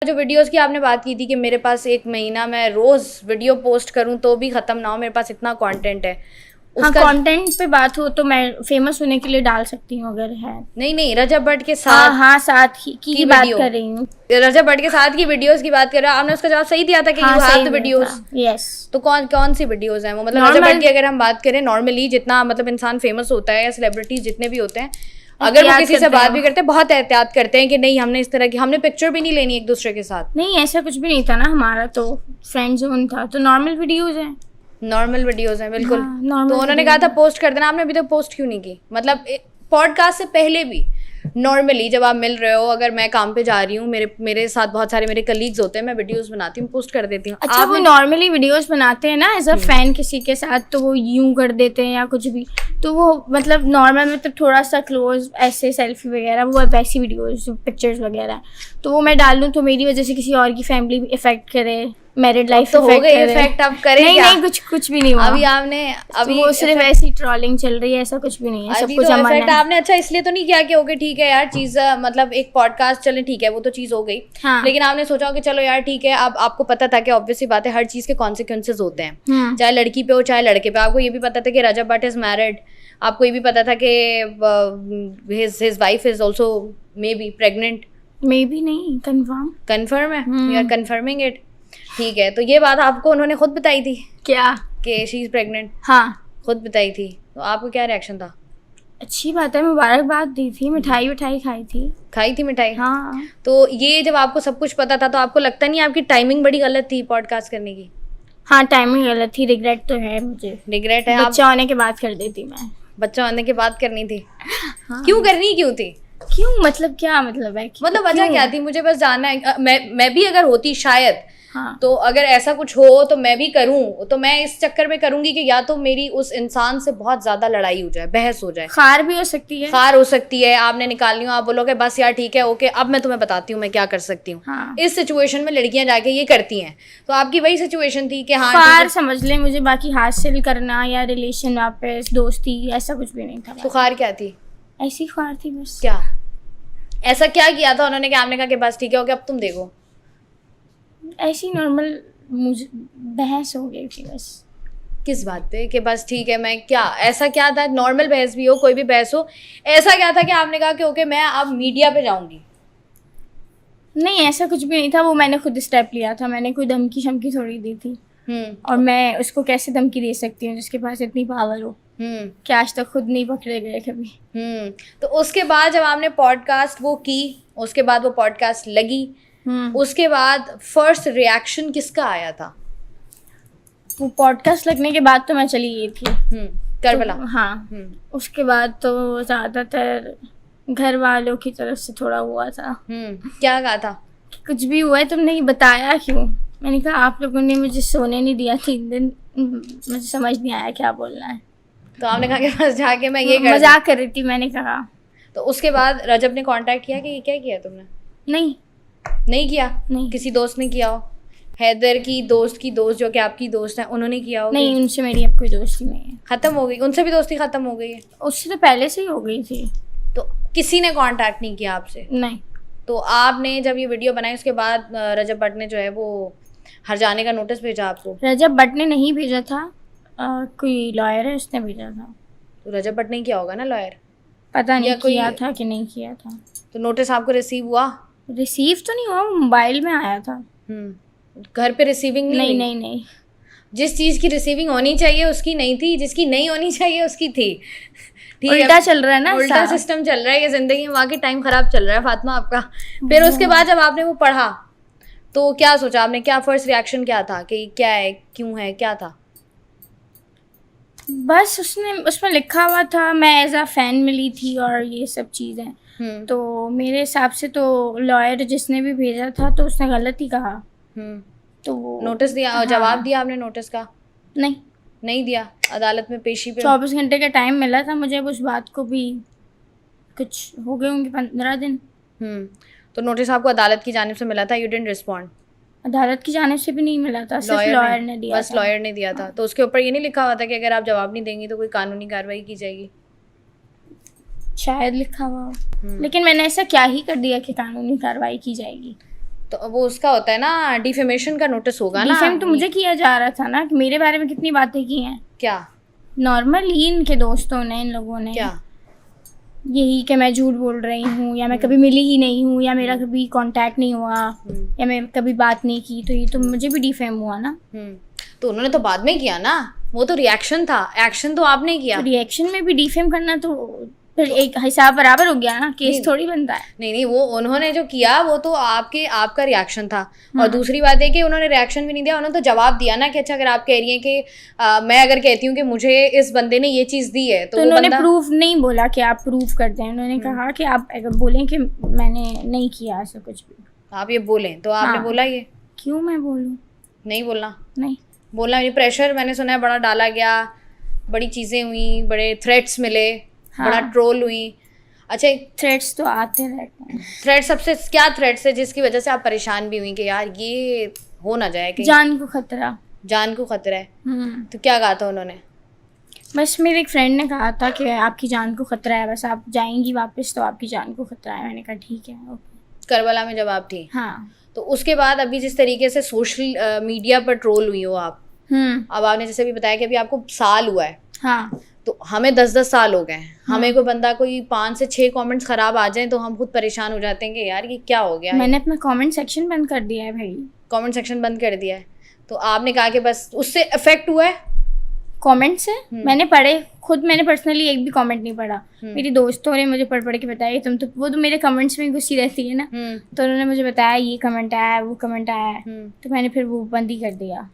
जो वीडियोस की आपने बात की थी कि मेरे पास 1 महीना मैं रोज वीडियो पोस्ट करूं तो भी खत्म ना हो, मेरे पास इतना कंटेंट है। हाँ, उसका कंटेंट पे बात हो तो मैं फेमस होने के लिए डाल सकती हूँ अगर है। नहीं, रजब भट्ट के हाँ साथ हाँ, साथ की बात वीडियो, कर रही हूँ। रजब भट्ट के साथ की वीडियोस की बात कर रहे हो। आपने उसका जवाब सही दिया था कि हाँ, यू सही हैव द दिया वीडियोस। था, यस। तो कौन कौन सी वीडियोस हैं वो? मतलब रजब Normal- भट्ट की अगर हम बात करें नॉर्मली, जितना मतलब इंसान फेमस होता है या सेलिब्रिटीज जितने भी होते हैं, अगर वो एहतियात किसी से करते बात हैं भी करते हैं बहुत एहतियात करते हैं कि नहीं हमने इस तरह की, हमने पिक्चर भी नहीं लेनी एक दूसरे के साथ। नहीं, ऐसा कुछ भी नहीं था ना, हमारा तो फ्रेंड जोन था, तो नॉर्मल वीडियोज हैं। नॉर्मल वीडियोस हैं बिल्कुल। हाँ, normal तो उन्होंने videos कहा था पोस्ट कर देना, आपने अभी तक पोस्ट क्यों नहीं की? मतलब पॉडकास्ट से पहले भी नॉर्मली जब आप मिल रहे हो, अगर मैं काम पे जा रही हूँ, मेरे साथ बहुत सारे मेरे कलीग्स होते हैं, मैं वीडियोस बनाती हूँ, पोस्ट कर देती हूँ। अच्छा, वो नॉर्मली वीडियोस बनाते हैं ना एज अ फैन किसी के साथ, तो वो यूं कर देते हैं या कुछ भी, तो वो मतलब नॉर्मल मतलब थोड़ा सा क्लोज ऐसे सेल्फी वगैरह, वो वैसी वीडियोस पिक्चर्स वगैरह, तो वो मैं डाल दूँ तो मेरी वजह से किसी और की फैमिली इफेक्ट करे, मैरिड लाइफ तो हो गई इफेक्ट, अब करे नहीं क्या? नहीं, कुछ भी नहीं हुआ अभी आपने तो वो सिर्फ ऐसी ट्रोलिंग चल रही है, ऐसा कुछ भी नहीं है, सब अभी कुछ तो अमन इफेक्ट है। आपने अच्छा इसलिए तो नहीं किया कि ओके ठीक है यार चीज, मतलब एक पॉडकास्ट चले ठीक है वो तो चीज हो गई। हाँ। लेकिन आपने सोचा कि चलो यार ठीक है, अब आपको पता था कि ऑब्वियस सी बात है हर चीज के कॉन्सिक्वेंसेज होते हैं, चाहे लड़की पे हो चाहे लड़के पे। आपको ये भी पता था कि रजब भट्ट इज मैरिड, आपको ये भी पता था कि his wife is also may be pregnant. May be नहीं, कंफर्म है, यू आर कंफर्मिंग इट। ठीक है, तो ये बात आपको उन्होंने खुद बताई थी क्या? कि शी इज प्रेग्नेंट? हाँ, खुद बताई थी, तो आपको क्या रिएक्शन था? अच्छी बात है, मुबारकबाद दी थी, मिठाई खाई थी मिठाई? हाँ। तो ये जब आपको सब कुछ पता था तो आपको लगता नहीं आपकी टाइमिंग बड़ी गलत थी पॉडकास्ट करने की? हाँ, टाइमिंग गलत थी, रिग्रेट तो है मुझे। रिग्रेट है? बच्चा होने के बाद कर देती मैं। बच्चा होने के बाद करनी थी? हाँ। क्यों करनी क्यों थी? क्यों मतलब क्या मतलब है? मतलब वजह क्या थी? मुझे बस जानना है। मैं भी अगर होती शायद, हाँ। तो अगर ऐसा कुछ हो तो मैं भी करूं, तो मैं इस चक्कर में करूंगी कि या तो मेरी उस इंसान से बहुत ज्यादा लड़ाई हो जाए, बहस हो जाए, खार भी हो सकती है। खार हो सकती है, आपने निकालनी हो, आप बोलोगे बस यार ठीक है ओके अब मैं तुम्हें बताती हूँ मैं क्या कर सकती हूँ। हाँ। इस सिचुएशन में लड़कियां जाके ये करती हैं, तो आपकी वही सिचुएशन थी कि हाँ खार समझ ले मुझे, बाकी हासिल करना या रिलेशन वापस दोस्ती ऐसा कुछ भी नहीं था। तो खार क्या थी? ऐसी खार थी बस। क्या ऐसा क्या किया था उन्होंने कि आपने कहा कि बस ठीक है ओके अब तुम देखो? ऐसी नॉर्मल मुझे बहस हो गई थी बस। किस बात पे कि बस ठीक है? मैं क्या, ऐसा क्या था? नॉर्मल बहस भी हो, कोई भी बहस हो, ऐसा क्या था कि आपने कहा कि ओके मैं अब मीडिया पे जाऊंगी? नहीं, ऐसा कुछ भी नहीं था, वो मैंने खुद स्टेप लिया था, मैंने कोई धमकी शमकी थोड़ी दी थी। और मैं उसको कैसे धमकी दे सकती हूँ जिसके पास इतनी पावर हो, कि आज तक खुद नहीं पकड़े गए कभी। तो उसके बाद जब आपने पॉडकास्ट वो की, उसके बाद वो पॉडकास्ट लगी, उसके बाद फर्स्ट रिएक्शन किसका आया था? वो पॉडकास्ट लगने के बाद तो मैं चली गई थी करबला। तो, हाँ। उसके बाद तो ज़्यादातर घर वालों की तरफ से थोड़ा हुआ था। क्या कहा था? कुछ भी हुआ है, तुमने बताया क्यों? मैंने कहा आप लोगों ने मुझे सोने नहीं दिया 3 दिन, मुझे समझ नहीं आया क्या बोलना है। तो आपने कहा कि बस जाके मैं ये मजाक कर रही थी, मैंने कहा। तो उसके बाद रजब ने कांटेक्ट किया कि क्या किया तुमने? नहीं किया? नहीं। किसी दोस्त ने किया हो? हैदर की दोस्त जो कि आपकी दोस्त है उन्होंने किया हो? नहीं, उनसे मेरी अब कोई दोस्ती नहीं है। खत्म हो गई? उनसे भी दोस्ती खत्म हो गई है? उससे तो पहले से ही हो गई थी। तो किसी ने कांटेक्ट नहीं किया आपसे? नहीं। तो आपने जब ये वीडियो बनाई उसके बाद रजब भट्ट ने जो है वो हर जाने का नोटिस भेजा आपको? रजब भट्ट ने नहीं भेजा था, कोई लॉयर है उसने भेजा था। तो रजब भट्ट ने किया होगा ना लॉयर? पता नहीं किया था कि नहीं किया था। तो नोटिस आपको रिसीव हुआ? रिसीव तो नहीं हुआ, मोबाइल में आया था। घर पे रिसीविंग नहीं। जिस चीज की रिसीविंग होनी चाहिए उसकी नहीं थी, जिसकी नहीं होनी चाहिए उसकी थी। ठीक है, उल्टा चल रहा है ना, उल्टा सिस्टम चल रहा है ये जिंदगी में, वाकई टाइम खराब चल रहा है फातिमा आपका। फिर उसके बाद जब आपने वो पढ़ा तो क्या सोचा आपने? क्या फर्स्ट रिएक्शन क्या था कि क्या है, क्यों है, क्या था? बस उसमें लिखा हुआ था मैं एज अ फैन मिली थी और ये सब चीज़ें, तो मेरे हिसाब से तो लॉयर जिसने भी भेजा था तो उसने गलत ही कहा। तो वो नोटिस दिया? हाँ। जवाब दिया आपने नोटिस का? नहीं दिया? अदालत में पेशी पे 24 घंटे का टाइम मिला था मुझे, उस बात को भी कुछ हो गए होंगे 15 दिन। तो नोटिस आपको अदालत की जानिब से मिला था, यू डिडंट रिस्पॉन्ड? अदालत की जानिब से भी नहीं मिला था, सिर्फ लॉयर ने दिया बस लॉयर ने दिया था। तो उसके ऊपर ये नहीं लिखा हुआ था कि अगर आप जवाब नहीं देंगी तो कोई कानूनी कार्रवाई की जाएगी? शायद लिखा हुआ, लेकिन मैंने ऐसा क्या ही कर दिया कि कानूनी कार्रवाई की जाएगी। तो तो वो उसका होता है ना, डिफेमेशन का नोटिस होगा ना। डिफेम तो मुझे किया जा रहा था ना कि मेरे बारे में कितनी बातें की हैं। क्या नॉर्मल ही इनके दोस्तों ने, इन लोगों ने, क्या यही कि मैं झूठ बोल रही हूँ या मैं कभी मिली ही नहीं हूँ या मेरा कभी कांटेक्ट नहीं हुआ या मैं कभी बात नहीं की, तो ये तो मुझे भी डिफेम हुआ ना। तो उन्होंने तो बाद में किया ना, वो तो रिएक्शन था, एक्शन तो आपने किया। तो रिएक्शन में भी डिफेम करना तो फिर एक हिसाब बराबर हो गया ना, केस थोड़ी बनता है। नहीं, वो उन्होंने जो किया वो तो आपका रिएक्शन था। और दूसरी बात है कि उन्होंने रिएक्शन भी नहीं दिया, उन्होंने तो जवाब दिया ना कि अच्छा अगर आप कह रही हैं कि मैं अगर कहती हूँ कि मुझे इस बंदे ने ये चीज़ दी है तो उन्होंने प्रूफ नहीं बोला कि आप प्रूफ करते हैं, उन्होंने कहा कि आप अगर बोलें कि मैंने नहीं किया ऐसा कुछ भी, आप ये बोलें तो आपने बोला ये। क्यों मैं बोलूँ? नहीं बोलना, नहीं बोलना। ये प्रेशर मैंने सुना है बड़ा डाला गया, बड़ी चीज़ें हुई, बड़े थ्रेट्स मिले, बड़ा ट्रोल हुई। अच्छा, थ्रेट्स तो आते रहते हैं। थ्रेट सबसे क्या थ्रेट्स है जिसकी वजह से आप परेशान भी हुई कि यार ये हो ना जाए कहीं? जान को खतरा। जान को खतरा है। तो क्या कहा था उन्होंने? बस मेरे एक फ्रेंड ने कहा था कि आपकी जान को खतरा है, बस आप जाएंगी वापस तो आपकी जान को खतरा है। मैंने कहा ठीक है, ओके। करबला में जब आप थी, हाँ, तो उसके बाद अभी जिस तरीके से सोशल मीडिया पर ट्रोल हुई हो आप, अब आपने जैसे भी बताया कि अभी आपको साल हुआ है, हाँ, तो हमें 10-10 साल हो गए। हमें कोई बंदा कोई 5 से 6 कमेंट्स खराब आ जाएं तो हम खुद परेशान हो जाते हैं कि यार ये क्या हो गया। मैंने अपना कमेंट सेक्शन बंद कर दिया है भाई। कमेंट सेक्शन बंद कर दिया है? तो आपने कहा कि बस उससे इफेक्ट हुआ है कमेंट से? मैंने पढ़े खुद, मैंने पर्सनली एक भी कमेंट नहीं पढ़ा। मेरी दोस्तों ने मुझे पढ़ के बताया तुम तो, वो तो मेरे कमेंट्स में घुसी रहती है ना, तो उन्होंने मुझे बताया ये कमेंट आया है, वो कमेंट आया है, तो मैंने फिर वो बंद ही कर दिया।